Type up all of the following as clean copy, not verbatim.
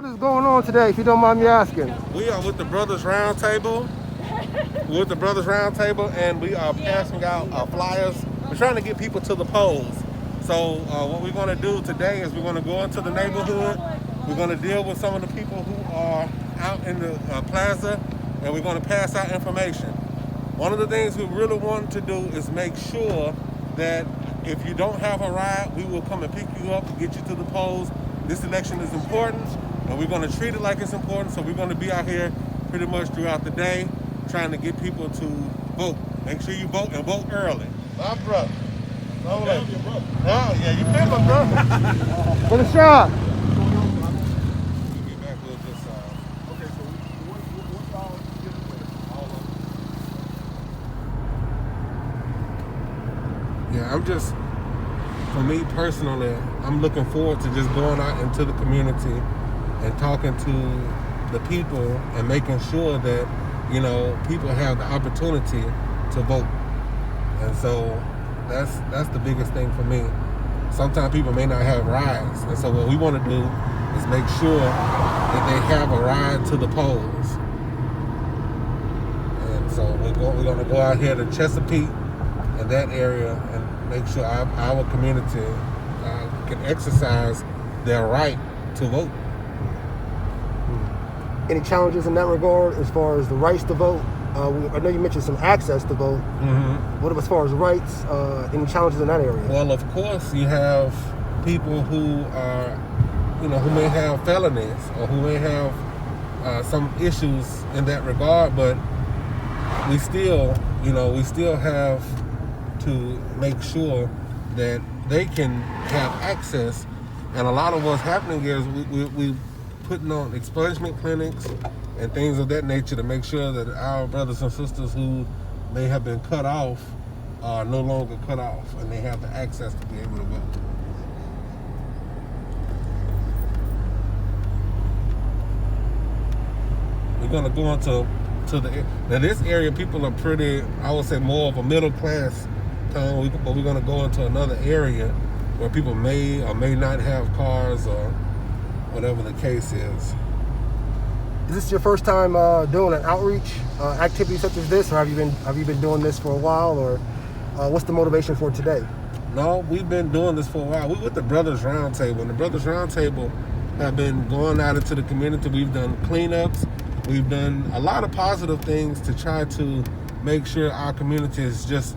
What is going on today, if you don't mind me asking? We are with the Brothers Roundtable. We're with the Brothers Roundtable, and we are passing out flyers. We're trying to get people to the polls. So what we're going to do today is we're going to go into the neighborhood. We're going to deal with some of the people who are out in the plaza, and we're going to pass out information. One of the things we really want to do is make sure that if you don't have a ride, we will come and pick you up and get you to the polls. This election is important, and we're going to treat it like it's important, so we're going to be out here pretty much throughout the day trying to get people to vote. Make sure you vote and vote early. My brother. Oh, yeah, you been my brother. For the shot. Yeah, for me personally, I'm looking forward to just going out into the community and talking to the people and making sure that, people have the opportunity to vote. And so that's the biggest thing for me. Sometimes people may not have rides. And so what we want to do is make sure that they have a ride to the polls. And so we're going to go out here to Chesapeake and that area and make sure our community can exercise their right to vote. Any challenges in that regard as far as the rights to vote? I know you mentioned some access to vote. Mm-hmm. What as far as rights? Any challenges in that area? Well, of course, you have people who are, who may have felonies or who may have some issues in that regard, but we still have to make sure that they can have access. And a lot of what's happening is we putting on expungement clinics and things of that nature to make sure that our brothers and sisters who may have been cut off are no longer cut off, and they have the access to be able to vote. We're going to go into now this area. People are pretty, I would say, more of a middle class town, but we're going to go into another area where people may or may not have cars or whatever the case is. Is this your first time doing an outreach activity such as this, or have you been doing this for a while, or what's the motivation for today? No, we've been doing this for a while. We're with the Brothers Roundtable, and the Brothers Roundtable have been going out into the community. We've done cleanups. We've done a lot of positive things to try to make sure our community is just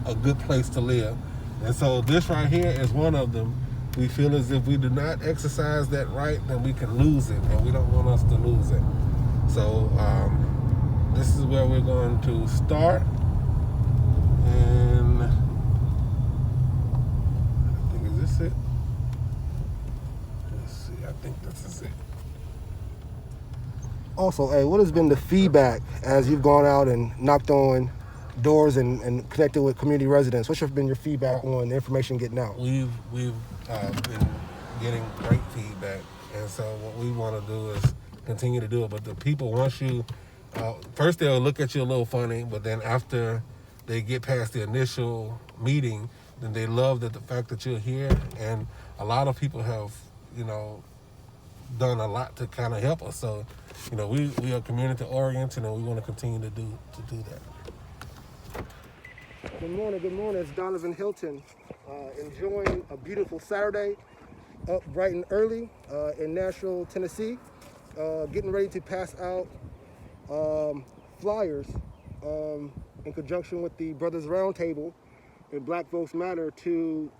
a good place to live. And so this right here is one of them. We feel as if we do not exercise that right, then we can lose it, and we don't want us to lose it. So this is where we're going to start. And I think, is this it? Let's see, I think this is it. Also, hey, what has been the feedback as you've gone out and knocked on doors and connected with community residents? What's been your feedback on the information getting out? We've been getting great feedback, and so what we want to do is continue to do it. But the people, once you first they'll look at you a little funny, but then after they get past the initial meeting, then they love the fact that you're here. And a lot of people have done a lot to kind of help us. So we are community oriented, and we want to continue to do that. Good morning. It's Donovan Hilton, enjoying a beautiful Saturday, up bright and early in Nashville, Tennessee, getting ready to pass out flyers in conjunction with the Brothers Roundtable and Black Votes Matter to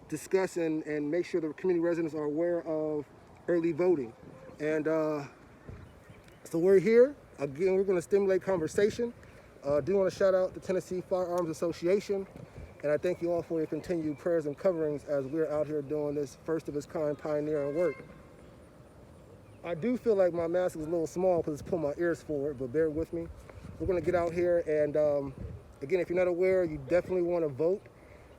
discuss and make sure the community residents are aware of early voting. And so we're here. Again, we're going to stimulate conversation. Do want to shout out the Tennessee Firearms Association, and I thank you all for your continued prayers and coverings as we're out here doing this first of its kind pioneering work. I do feel like my mask is a little small because it's pulling my ears forward, but bear with me. We're going to get out here, and again, if you're not aware, you definitely want to vote.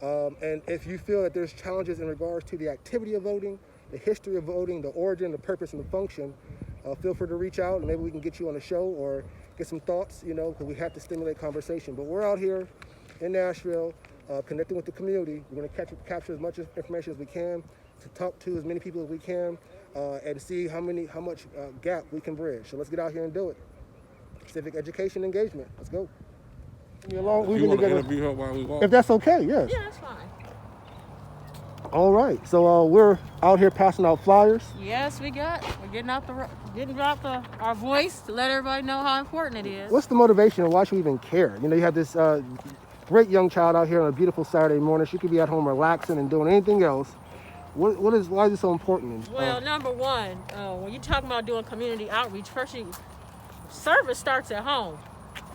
And if you feel that there's challenges in regards to the activity of voting, the history of voting, the origin, the purpose, and the function, feel free to reach out, and maybe we can get you on the show or get some thoughts, because we have to stimulate conversation. But we're out here in Nashville, connecting with the community. We're going to capture as much information as we can, to talk to as many people as we can, and see how much gap we can bridge. So let's get out here and do it. Civic education engagement. Let's go. You want to interview her while we walk? If that's okay, yes. Yeah, that's fine. All right. So we're out here passing out flyers. Yes, we're getting out our voice to let everybody know how important it is. What's the motivation and why should we even care? You know, you have this great young child out here on a beautiful Saturday morning. She could be at home relaxing and doing anything else. Why is it so important? Well, number one, when you're talking about doing community outreach, service starts at home.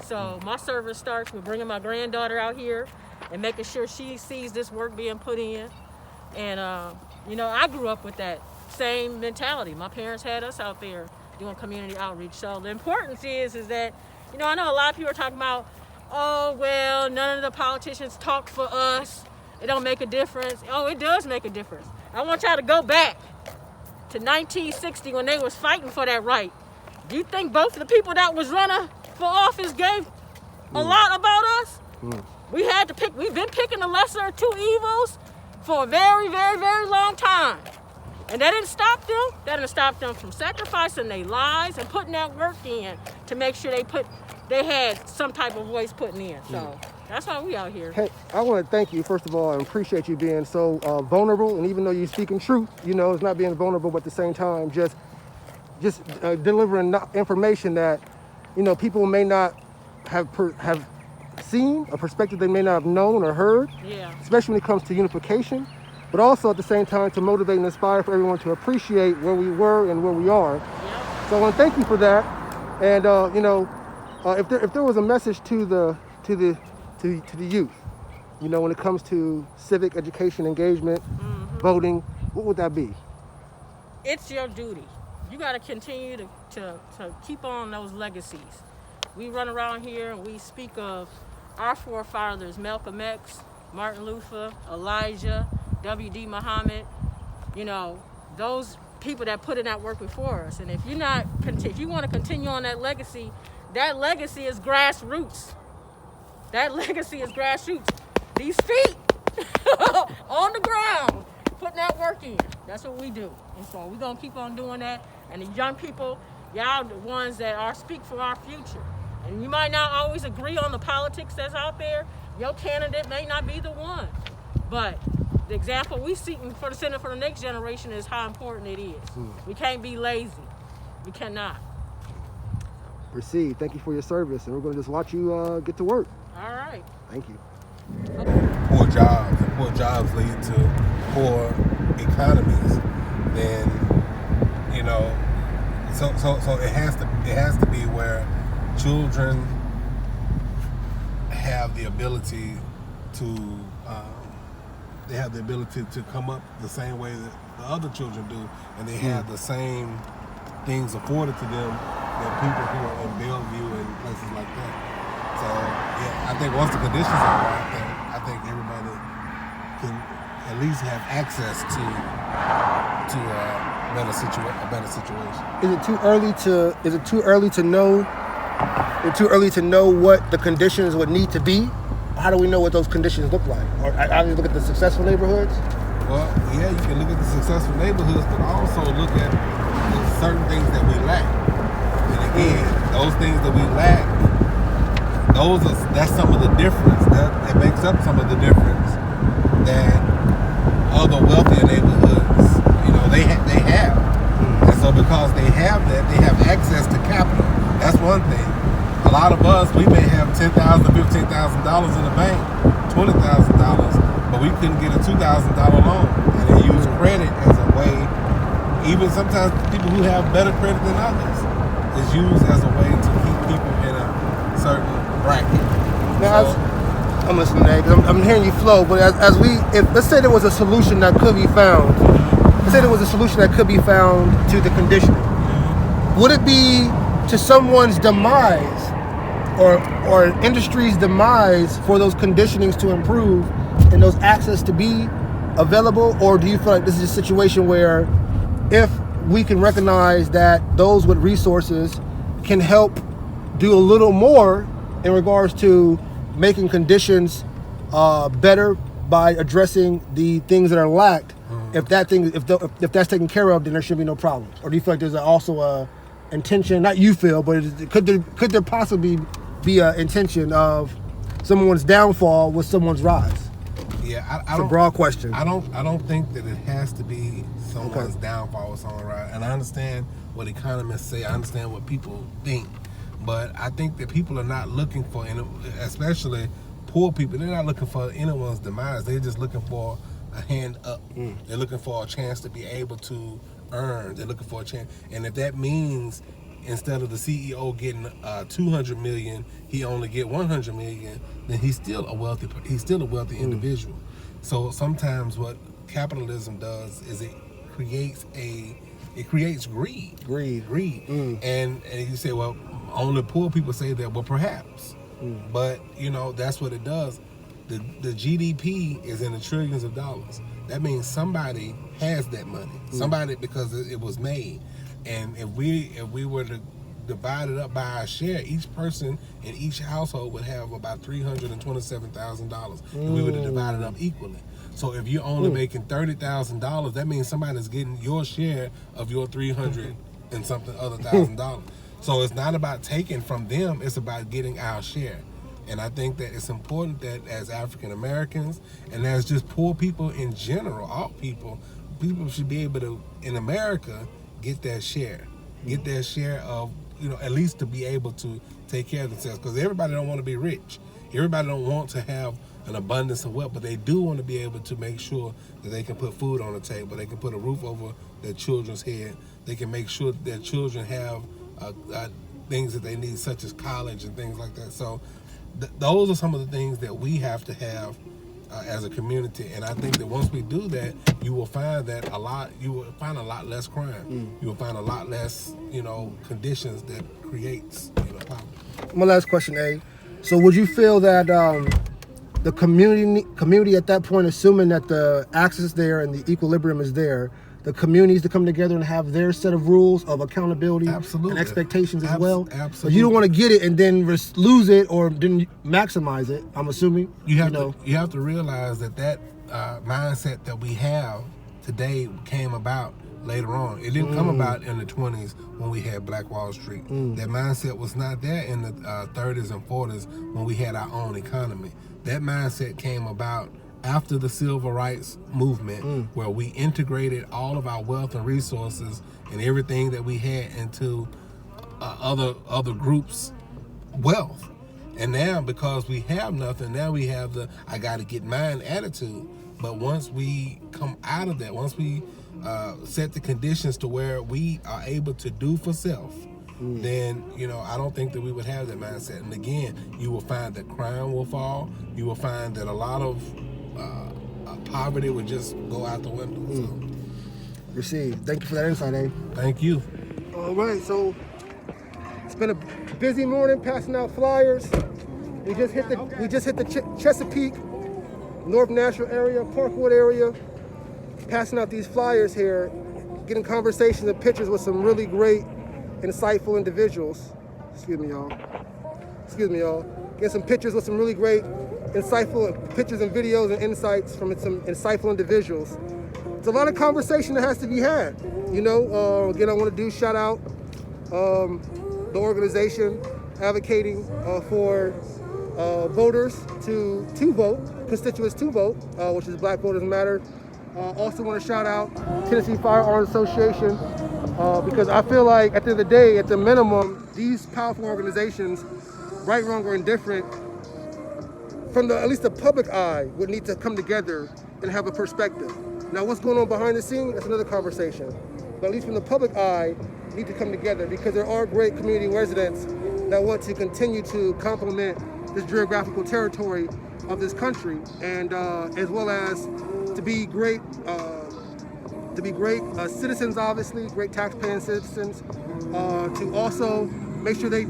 So my service starts with bringing my granddaughter out here and making sure she sees this work being put in. And, I grew up with that same mentality. My parents had us out there doing community outreach. So the importance is that, I know a lot of people are talking about, oh, well, none of the politicians talk for us. It don't make a difference. Oh, it does make a difference. I want y'all to go back to 1960 when they was fighting for that right. Do you think both of the people that was running for office gave a lot about us? We've been picking the lesser of two evils for a very, very, very long time. And that didn't stop them. That didn't stop them from sacrificing their lives and putting that work in to make sure they had some type of voice putting in. So that's why we out here. Hey, I want to thank you, first of all, and appreciate you being so vulnerable. And even though you're speaking truth, it's not being vulnerable, but at the same time, just delivering information that, people may not have seen, a perspective they may not have known or heard, especially when it comes to unification, but also at the same time to motivate and inspire for everyone to appreciate where we were and where we are. So I want to thank you for that. And if there was a message to the youth, when it comes to civic education engagement, voting, what would that be? It's your duty. You got to continue to keep on those legacies. We run around here and we speak of our forefathers, Malcolm X, Martin Luther, Elijah, W.D. Muhammad, those people that put in that work before us. And if you want to continue on that legacy is grassroots. That legacy is grassroots. These feet on the ground, putting that work in. That's what we do. And so we're going to keep on doing that. And the young people, y'all the ones that speak for our future. And you might not always agree on the politics that's out there. Your candidate may not be the one. But the example we seeking for the Senate for the next generation is how important it is. We can't be lazy. We cannot. Proceed. Thank you for your service. And we're going to just watch you get to work. All right. Thank you. Poor jobs, and poor jobs lead to poor economies. Then, so it has to be where children have the ability to come up the same way that the other children do, and they have the same things afforded to them than people who are in Bellevue and places like that. So I think once the conditions are right, I think everybody can at least have access to a better situation. Is it too early to know? Is it too early to know what the conditions would need to be? How do we know what those conditions look like? Or I look at the successful neighborhoods? Well, yeah, you can look at the successful neighborhoods, but also look at certain things that we lack. And again, those things that we lack, that's some of the difference. That makes up some of the difference that other wealthier neighborhoods, they have. And so because they have that, they have access to capital. That's one thing. A lot of us, we may have $10,000, $15,000 in the bank, $20,000, but we couldn't get a $2,000 loan. And they use credit as a way, even sometimes people who have better credit than others, is used as a way to keep people in a certain bracket. Now, I'm listening to that because I'm hearing you flow, but let's say there was a solution that could be found. Let's say there was a solution that could be found to the conditioning. Would it be to someone's demise or an industry's demise for those conditionings to improve and those access to be available? Or do you feel like this is a situation where if we can recognize that those with resources can help do a little more in regards to making conditions better by addressing the things that are lacked, if that's taken care of, then there should be no problem? Or do you feel like there's also a intention, not you feel, but could there possibly be an intention of someone's downfall with someone's rise? Yeah, it's a broad question. I don't think that it has to be someone's downfall with someone's rise. And I understand what economists say. I understand what people think. But I think that people are not looking for, especially poor people, they're not looking for anyone's demise. They're just looking for a hand up. They're looking for a chance to be able to earn. They're looking for a chance. And if that means instead of the CEO getting 200 million, he only get 100 million, then he's still a wealthy individual. So sometimes what capitalism does is it creates greed. And you say, well, only poor people say that. Well, perhaps. But that's what it does. The GDP is in the trillions of dollars. That means somebody has that money. Somebody, because it was made. And if we were to divide it up by our share, each person in each household would have about $327,000 if we were to divide it up equally. So if you're only making $30,000, that means somebody's getting your share of your $300 and something other $1,000. So it's not about taking from them, it's about getting our share. And I think that it's important that as African Americans and as just poor people in general, all people should be able to, in America, get their share. Get their share of, at least to be able to take care of themselves. Because everybody don't want to be rich. Everybody don't want to have an abundance of wealth, but they do want to be able to make sure that they can put food on the table. They can put a roof over their children's head. They can make sure that their children have things that they need, such as college and things like that. So those are some of the things that we have to have as a community. And I think that once we do that, you will find a lot less crime. You will find a lot less, conditions that creates, poverty. My last question, A. So would you feel that the community at that point, assuming that the access is there and the equilibrium is there, the communities to come together and have their set of rules of accountability and expectations as well? Absolutely. So you don't want to get it and then lose it or didn't maximize it, I'm assuming. You have to realize that mindset that we have today came about later on. It didn't come about in the 20s when we had Black Wall Street. That mindset was not there in the 30s and 40s when we had our own economy. That mindset came about after the Civil Rights Movement, where we integrated all of our wealth and resources and everything that we had into other groups' wealth. And now, because we have nothing, now we have the I gotta get mine attitude. But once we come out of that, once we set the conditions to where we are able to do for self, then, I don't think that we would have that mindset. And again, you will find that crime will fall. You will find that a lot of poverty would just go out the window. So. Received. Thank you for that insight, Abe. Thank you. All right, so it's been a busy morning passing out flyers. We just hit the Chesapeake, North Nashville area, Parkwood area, passing out these flyers here, getting conversations and pictures with some really great, insightful individuals. Excuse me, y'all. Getting some pictures with some really great, insightful pictures and videos and insights from some insightful individuals. It's a lot of conversation that has to be had. Again, I want to shout out the organization advocating for voters to vote, constituents to vote, which is Black Voters Matter. Also want to shout out Tennessee Firearms Association because I feel like at the end of the day, at the minimum, these powerful organizations, right, wrong, or indifferent, from at least the public eye, would need to come together and have a perspective. Now, what's going on behind the scenes, that's another conversation. But at least from the public eye, need to come together because there are great community residents that want to continue to complement this geographical territory of this country, and as well as to be great citizens, obviously, great taxpaying citizens, to also make sure they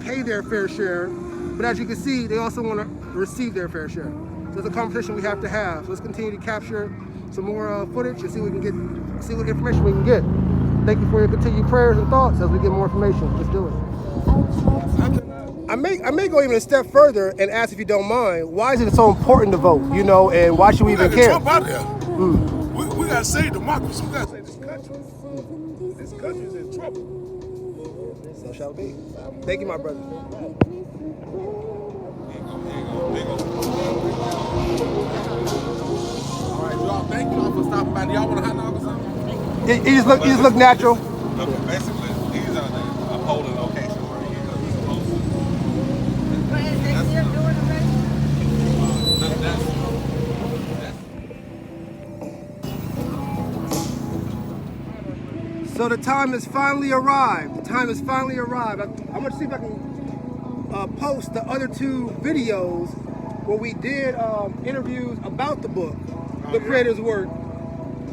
pay their fair share. But as you can see, they also want to receive their fair share. So it's a conversation we have to have. So let's continue to capture some more footage and see what information we can get. Thank you for your continued prayers and thoughts as we get more information. Let's do it. I may go even a step further and ask, if you don't mind, why is it so important to vote? And why should we even care? Trump out there. We gotta save democracy. We gotta save this country. This country is in trouble. So shall it be. Thank you, my brother. All right, y'all. Thank y'all for stopping by. Do y'all want a hot dog or something? You just look natural. Basically, these are the polling locations right here because it's close. So the time has finally arrived. The time has finally arrived. I'm gonna see if I can post the other two videos where we did interviews about the book, the creator's work,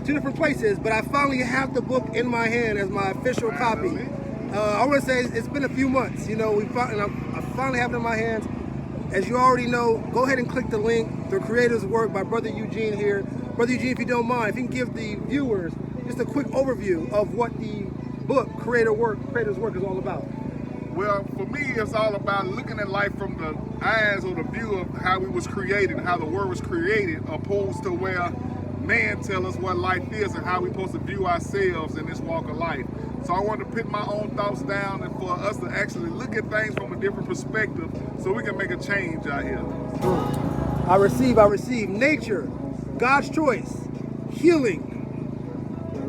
two different places. But I finally have the book in my hand as my official copy. I want to say it's been a few months. You know, I finally have it in my hands. As you already know, go ahead and click the link, The Creator's Work by Brother Eugene here. Brother Eugene, if you don't mind, if you can give the viewers just a quick overview of what the book, Creator's Work is all about. Well, for me, it's all about looking at life from the eyes or the view of how we was created, how the word was created, opposed to where man tell us what life is and how we supposed to view ourselves in this walk of life. So I wanted to put my own thoughts down and for us to actually look at things from a different perspective so we can make a change out here. I receive nature, God's choice, healing,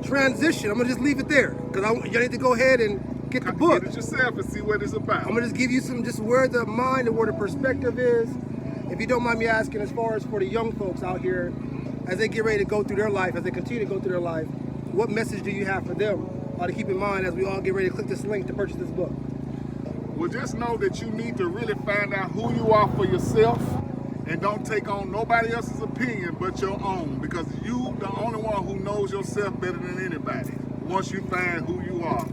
transition. I'm gonna just leave it there because you need to go ahead and get the book. Get it yourself and see what it's about. I'm gonna just give you just where the mind and where the perspective is. If you don't mind me asking, as far as for the young folks out here, as they get ready to go through their life, as they continue to go through their life, what message do you have for them to keep in mind as we all get ready to click this link to purchase this book? Well, just know that you need to really find out who you are for yourself and don't take on nobody else's opinion but your own, because you the only one who knows yourself better than anybody once you find who you are.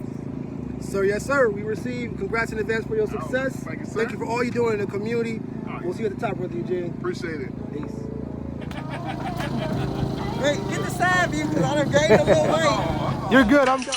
So yes, sir, we receive congrats in advance for your success. Thank you, sir. Thank you for all you're doing in the community. We'll see you at the top, Brother Eugene. Appreciate it. Peace. Hey, get the side view because I done gained a little weight. You're good, I'm done.